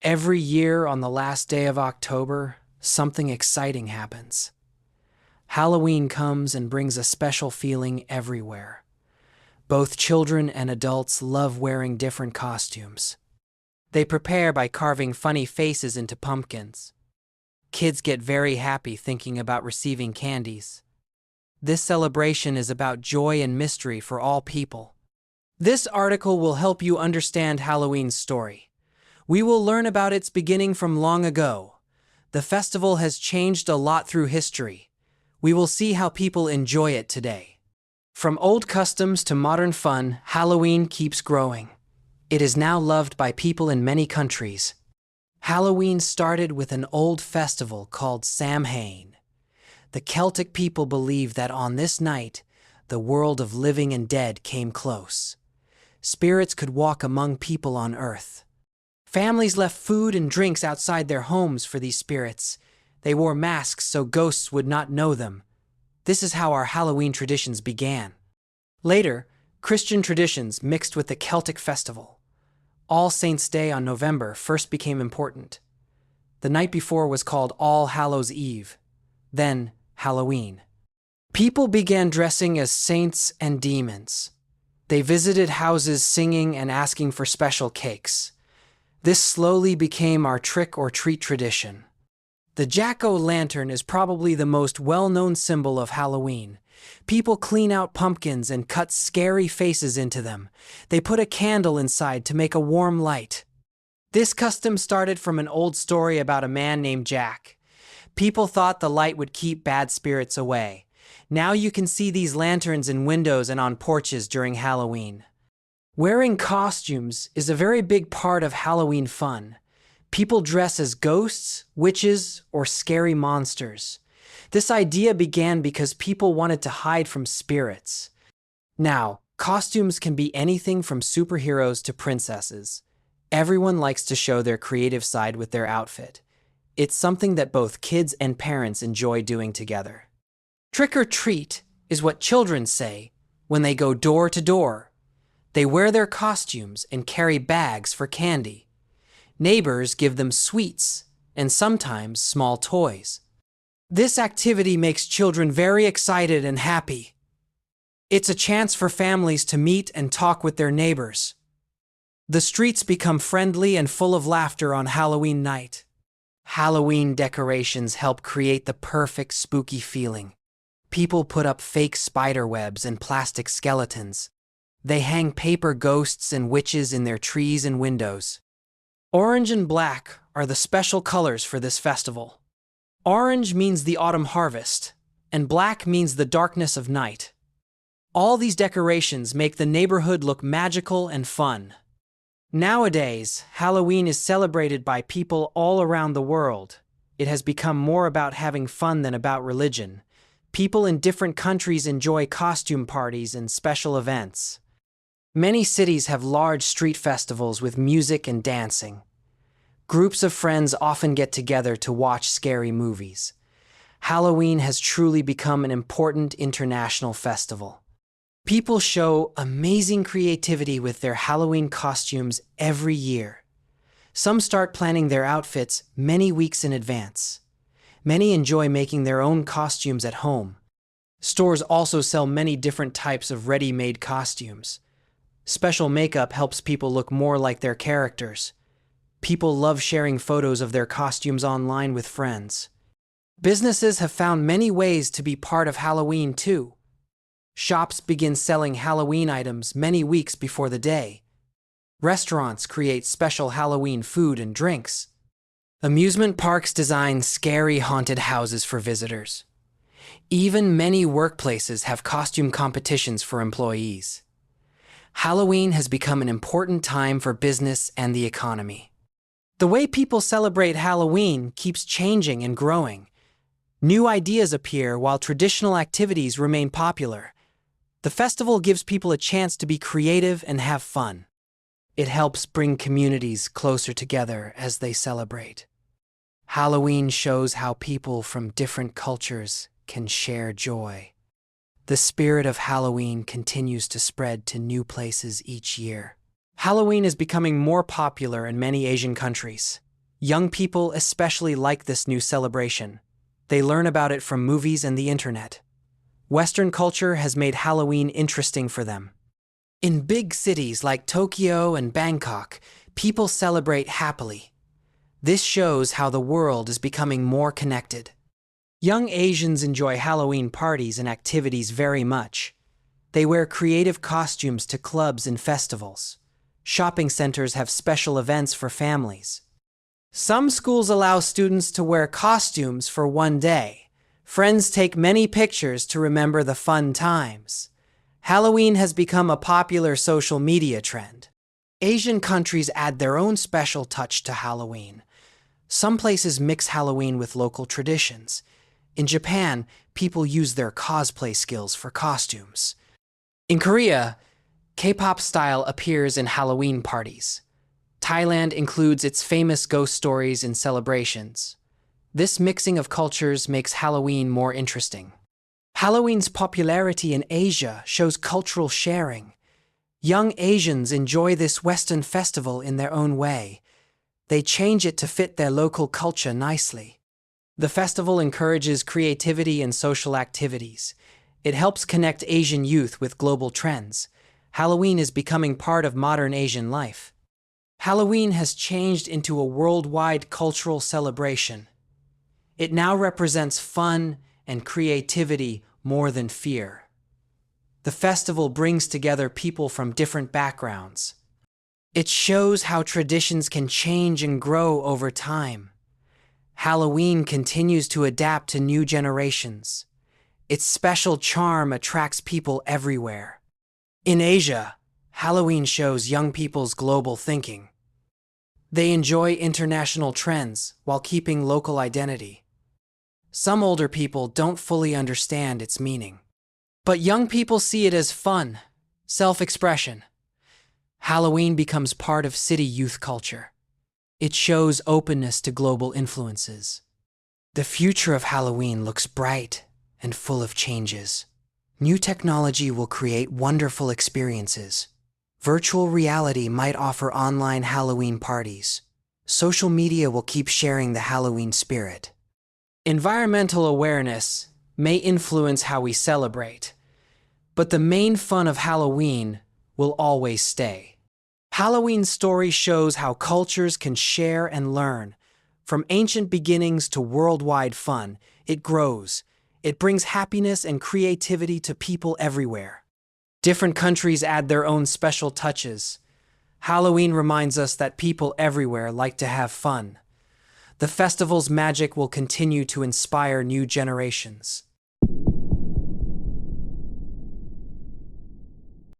Every year on the last day of October, something exciting happens. Halloween comes and brings a special feeling everywhere. Both children and adults love wearing different costumes. They prepare by carving funny faces into pumpkins. Kids get very happy thinking about receiving candies. This celebration is about joy and mystery for all people. This article will help you understand Halloween's story. We will learn about its beginning from long ago. The festival has changed a lot through history. We will see how people enjoy it today. From old customs to modern fun, Halloween keeps growing. It is now loved by people in many countries. Halloween started with an old festival called Samhain. The Celtic people believed that on this night, the world of living and dead came close. Spirits could walk among people on earth. Families left food and drinks outside their homes for these spirits. They wore masks so ghosts would not know them. This is how our Halloween traditions began. Later, Christian traditions mixed with the Celtic festival. All Saints' Day on November 1st became important. The night before was called All Hallows' Eve, then Halloween. People began dressing as saints and demons. They visited houses singing and asking for special cakes. This slowly became our trick-or-treat tradition. The jack-o'-lantern is probably the most well-known symbol of Halloween. People clean out pumpkins and cut scary faces into them. They put a candle inside to make a warm light. This custom started from an old story about a man named Jack. People thought the light would keep bad spirits away. Now you can see these lanterns in windows and on porches during Halloween. Wearing costumes is a very big part of Halloween fun. People dress as ghosts, witches, or scary monsters. This idea began because people wanted to hide from spirits. Now, costumes can be anything from superheroes to princesses. Everyone likes to show their creative side with their outfit. It's something that both kids and parents enjoy doing together. Trick or treat is what children say when they go door to door. They wear their costumes and carry bags for candy. Neighbors give them sweets and sometimes small toys. This activity makes children very excited and happy. It's a chance for families to meet and talk with their neighbors. The streets become friendly and full of laughter on Halloween night. Halloween decorations help create the perfect spooky feeling. People put up fake spider webs and plastic skeletons. They hang paper ghosts and witches in their trees and windows. Orange and black are the special colors for this festival. Orange means the autumn harvest, and black means the darkness of night. All these decorations make the neighborhood look magical and fun. Nowadays, Halloween is celebrated by people all around the world. It has become more about having fun than about religion. People in different countries enjoy costume parties and special events. Many cities have large street festivals with music and dancing. Groups of friends often get together to watch scary movies. Halloween has truly become an important international festival. People show amazing creativity with their Halloween costumes every year. Some start planning their outfits many weeks in advance. Many enjoy making their own costumes at home. Stores also sell many different types of ready-made costumes. Special makeup helps people look more like their characters. People love sharing photos of their costumes online with friends. Businesses have found many ways to be part of Halloween too. Shops begin selling Halloween items many weeks before the day. Restaurants create special Halloween food and drinks. Amusement parks design scary haunted houses for visitors. Even many workplaces have costume competitions for employees. Halloween has become an important time for business and the economy. The way people celebrate Halloween keeps changing and growing. New ideas appear while traditional activities remain popular. The festival gives people a chance to be creative and have fun. It helps bring communities closer together as they celebrate. Halloween shows how people from different cultures can share joy. The spirit of Halloween continues to spread to new places each year. Halloween is becoming more popular in many Asian countries. Young people especially like this new celebration. They learn about it from movies and the internet. Western culture has made Halloween interesting for them. In big cities like Tokyo and Bangkok, people celebrate happily. This shows how the world is becoming more connected. Young Asians enjoy Halloween parties and activities very much. They wear creative costumes to clubs and festivals. Shopping centers have special events for families. Some schools allow students to wear costumes for one day. Friends take many pictures to remember the fun times. Halloween has become a popular social media trend. Asian countries add their own special touch to Halloween. Some places mix Halloween with local traditions. In Japan, people use their cosplay skills for costumes. In Korea, K-pop style appears in Halloween parties. Thailand includes its famous ghost stories in celebrations. This mixing of cultures makes Halloween more interesting. Halloween's popularity in Asia shows cultural sharing. Young Asians enjoy this Western festival in their own way. They change it to fit their local culture nicely. The festival encourages creativity and social activities. It helps connect Asian youth with global trends. Halloween is becoming part of modern Asian life. Halloween has changed into a worldwide cultural celebration. It now represents fun and creativity more than fear. The festival brings together people from different backgrounds. It shows how traditions can change and grow over time. Halloween continues to adapt to new generations. Its special charm attracts people everywhere. In Asia, Halloween shows young people's global thinking. They enjoy international trends while keeping local identity. Some older people don't fully understand its meaning. But young people see it as fun, self-expression. Halloween becomes part of city youth culture. It shows openness to global influences. The future of Halloween looks bright and full of changes. New technology will create wonderful experiences. Virtual reality might offer online Halloween parties. Social media will keep sharing the Halloween spirit. Environmental awareness may influence how we celebrate, but the main fun of Halloween will always stay. Halloween's story shows how cultures can share and learn. From ancient beginnings to worldwide fun, it grows. It brings happiness and creativity to people everywhere. Different countries add their own special touches. Halloween reminds us that people everywhere like to have fun. The festival's magic will continue to inspire new generations.